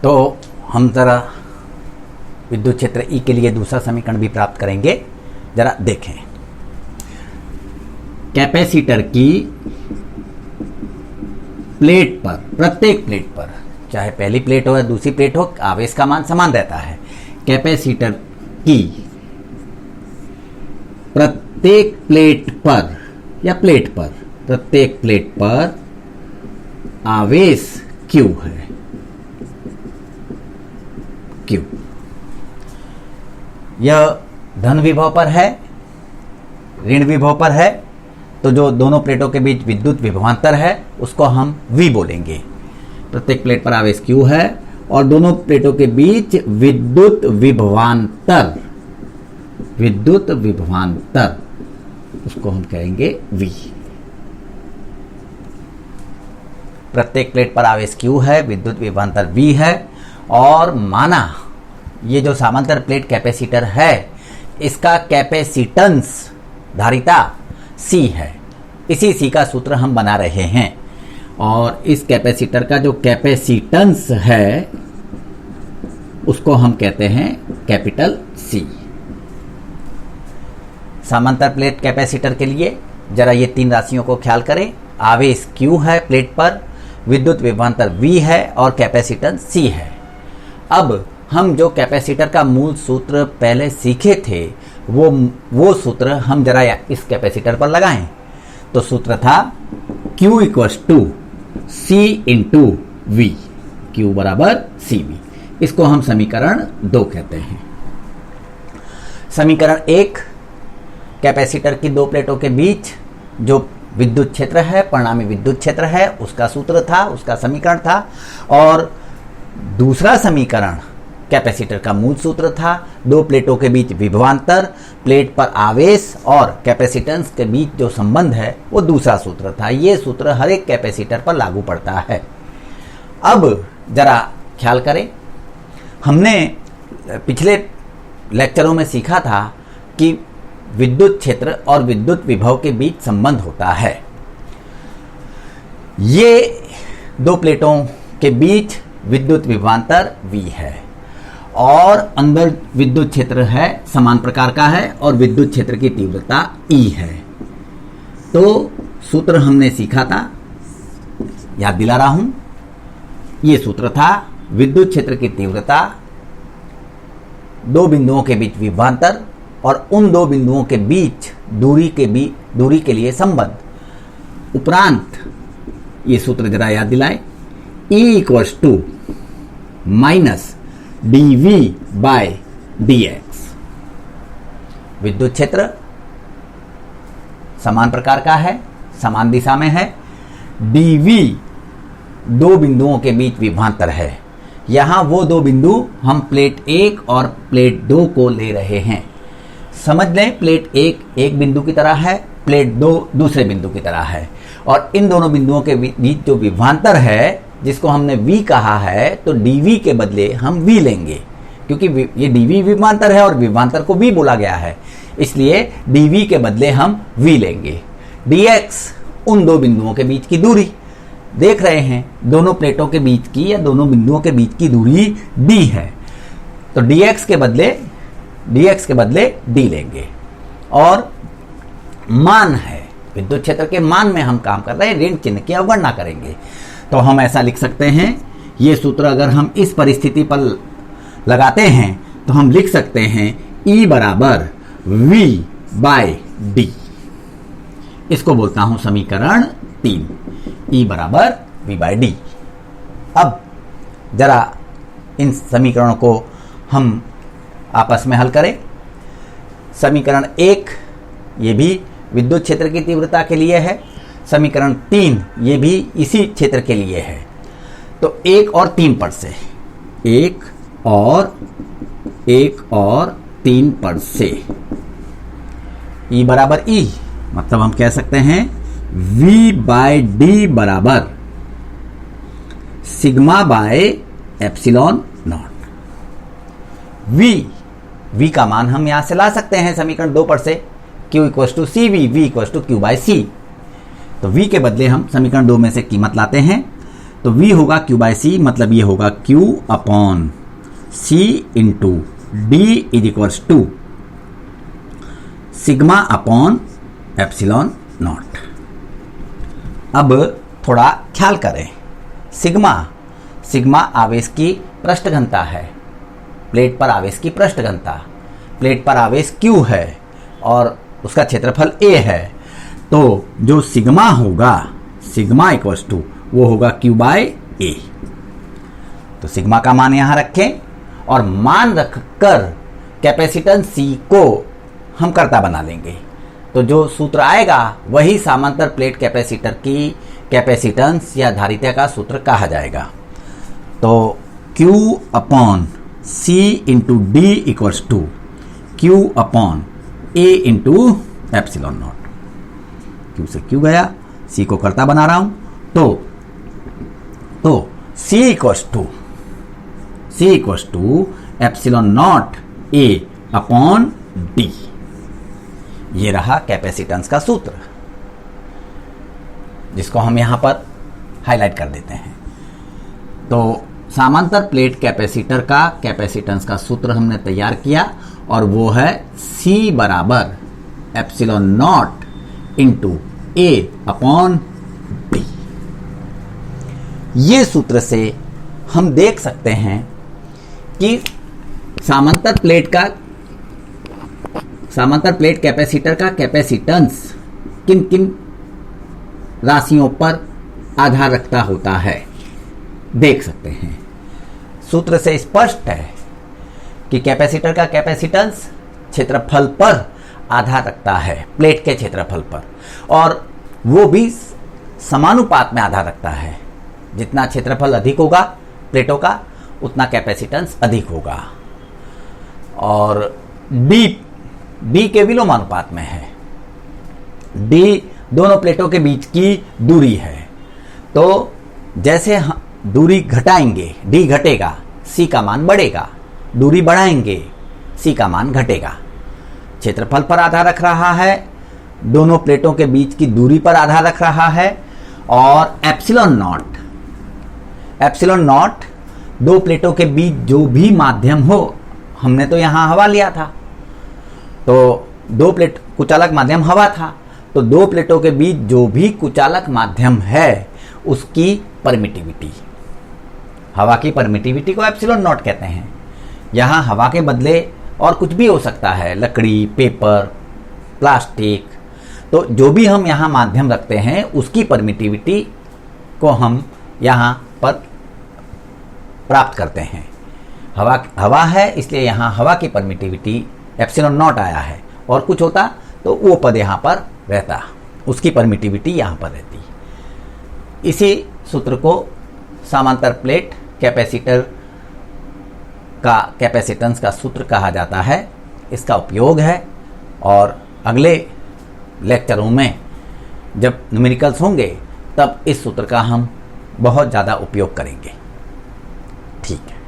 तो हम ज़रा विद्युत क्षेत्र E के लिए दूसरा समीकरण भी प्राप्त करेंगे। जरा देखें, कैपेसिटर की प्लेट पर, प्रत्येक प्लेट पर, चाहे पहली प्लेट हो या दूसरी प्लेट हो, आवेश का मान समान रहता है। कैपेसिटर की प्रत्येक प्लेट पर या प्लेट पर, प्रत्येक प्लेट पर आवेश Q है, Q। यह धन विभव पर है, ऋण विभव पर है, तो जो दोनों प्लेटों के बीच विद्युत विभवांतर है उसको हम V बोलेंगे। प्रत्येक प्लेट पर आवेश Q है और दोनों प्लेटों के बीच विद्युत विभवांतर, विद्युत विभवांतर, उसको हम कहेंगे V। प्रत्येक प्लेट पर आवेश Q है, विद्युत विभवांतर V है, और माना ये जो समांतर प्लेट कैपेसिटर है इसका कैपेसिटेंस, धारिता C है। इसी C का सूत्र हम बना रहे हैं और इस कैपेसिटर का जो कैपेसिटेंस है उसको हम कहते हैं कैपिटल C। समांतर प्लेट कैपेसिटर के लिए जरा ये तीन राशियों को ख्याल करें। आवेश Q है प्लेट पर, विद्युत विभवांतर V है और कैपेसिटेंस C है। अब हम जो कैपेसिटर का मूल सूत्र पहले सीखे थे वो सूत्र हम जरा इस कैपेसिटर पर लगाएं। तो सूत्र था Q equals to C into V, Q बराबर CV। इसको हम समीकरण 2 कहते हैं। समीकरण 1, कैपेसिटर की दो प्लेटों के बीच जो विद्युत क्षेत्र है, परिणामी विद्युत क्षेत्र है, उसका सूत्र था, उसका समीकरण था। और दूसरा समीकरण कैपेसिटर का मूल सूत्र था, दो प्लेटों के बीच विभवांतर, प्लेट पर आवेश और कैपेसिटेंस के बीच जो संबंध है वो दूसरा सूत्र था। ये सूत्र हर एक कैपेसिटर पर लागू पड़ता है। अब जरा ख्याल करें, हमने पिछले लेक्चरों में सीखा था कि विद्युत क्षेत्र और विद्युत विभव के बीच संबंध होता है। ये दो प्लेटों के बीच विद्युत विभवांतर V है और अंदर विद्युत क्षेत्र है, समान प्रकार का है और विद्युत क्षेत्र की तीव्रता E है। तो सूत्र हमने सीखा था, याद दिला रहा हूं, ये सूत्र था विद्युत क्षेत्र की तीव्रता, दो बिंदुओं के बीच विभवांतर और उन दो बिंदुओं के बीच दूरी के लिए संबंध। उपरांत ये सूत्र जरा याद दिलाएं, E equals to minus dV by dx। विद्युत क्षेत्र समान प्रकार का है, समान दिशा में है, dV दो बिंदुओं के बीच विभवांतर है। यहां वो दो बिंदु हम प्लेट 1 और प्लेट 2 को ले रहे हैं। समझ लें, प्लेट 1 एक बिंदु की तरह है, प्लेट 2 दूसरे बिंदु की तरह है, और इन दोनों बिंदुओं के बीच जो विभवांतर है जिसको हमने V कहा है, तो dV के बदले हम V लेंगे, क्योंकि ये dV विभवांतर है और विभवांतर को V बोला गया है, इसलिए dV के बदले हम V लेंगे। dx उन दो बिंदुओं के बीच की दूरी, देख रहे हैं दोनों प्लेटों के बीच की या दोनों बिंदुओं के बीच की दूरी d है, तो dx के बदले d लेंगे। और मान है, विद्युत क्षेत्र के मान में हम काम कर रहे हैं, ऋण चिन्ह की अवगणना करेंगे। तो हम ऐसा लिख सकते हैं, ये सूत्र अगर हम इस परिस्थिति पर लगाते हैं तो हम लिख सकते हैं E बराबर V बाय D। इसको बोलता हूं समीकरण 3, E बराबर V बाय D। अब जरा इन समीकरणों को हम आपस में हल करें। समीकरण 1 ये भी विद्युत क्षेत्र की तीव्रता के लिए है, समीकरण 3 ये भी इसी क्षेत्र के लिए है। तो 1 और 3 पद से, 1 और 3 पद से E बराबर E, मतलब हम कह सकते हैं V बाय D बराबर sigma by epsilon not. V का मान हम यहां से ला सकते हैं समीकरण 2 पद से, Q equals to CV, V equals to Q by C। तो V के बदले हम समीकरण 2 में से कीमत लाते हैं, तो V होगा Q बाय C, मतलब ये होगा Q upon C into D is equals to sigma upon epsilon not. अब थोड़ा ख्याल करें, सिग्मा आवेश की पृष्ठ घनता है, प्लेट पर आवेश की पृष्ठ घनता, प्लेट पर आवेश Q है और उसका क्षेत्रफल A है, तो जो सिग्मा होगा, सिग्मा इक्वल्स टू वो होगा Q बाय A। तो सिग्मा का मान यहां रखें और मान रखकर कैपेसिटेंस C को हम कर्ता बना लेंगे। तो जो सूत्र आएगा वही समांतर प्लेट कैपेसिटर की कैपेसिटेंस या धारिता का सूत्र कहा जाएगा। तो Q upon C into D equals to Q upon A into epsilon not. Q से Q गया, C को कर्ता बना रहा हूं, तो C equals to epsilon not A upon D। ये रहा कैपेसिटेंस का सूत्र, जिसको हम यहां पर हाईलाइट कर देते हैं। तो समांतर प्लेट कैपेसिटर का कैपेसिटेंस का सूत्र हमने तैयार किया और वो है C बराबर epsilon not into A upon D। ये सूत्र से हम देख सकते हैं कि समांतर प्लेट कैपेसिटर का कैपेसिटेंस किन किन राशियों पर आधार रखता होता है, देख सकते हैं। सूत्र से स्पष्ट है कि कैपेसिटर का कैपेसिटेंस क्षेत्रफल पर आधार रखता है, प्लेट के क्षेत्रफल पर, और वो भी समानुपात में आधार रखता है। जितना क्षेत्रफल अधिक होगा प्लेटों का, उतना कैपेसिटेंस अधिक होगा। और D के विलोमानुपात में है। D दोनों प्लेटों के बीच की दूरी है। तो जैसे दूरी घटाएंगे, D घटेगा, C का मान बढ़ेगा, दूरी बढ़ाएंगे, C का मान घटेगा। क्षेत्रफल पर आधार रख रहा है, दोनों प्लेटों के बीच की दूरी पर आधार रख रहा है, और एप्सिलॉन नॉट दो प्लेटों के बीच जो भी माध्यम हो, हमने तो यहां हवा लिया था, तो दो प्लेट कुचालक माध्यम हवा था, तो दो प्लेटों के बीच जो भी कुचालक माध्यम है उसकी परमिटिविटी, हवा की परमिटिविटी को एप्सिलॉन नॉट कहते हैं। यहां हवा के बदले और कुछ भी हो सकता है, लकड़ी, पेपर, प्लास्टिक, तो जो भी हम यहां माध्यम रखते हैं उसकी परमिटिविटी को हम यहां पर प्राप्त करते हैं। हवा है, इसलिए यहां हवा की परमिटिविटी एप्सिलॉन नॉट आया है, और कुछ होता तो वो पद यहां पर रहता, उसकी परमिटिविटी यहां पर रहती। इसी सूत्र को समांतर प्लेट कैपेसिटर का कैपेसिटेंस का सूत्र कहा जाता है। इसका उपयोग है, और अगले लेक्चरों में जब न्यूमेरिकल्स होंगे तब इस सूत्र का हम बहुत ज़्यादा उपयोग करेंगे। ठीक है।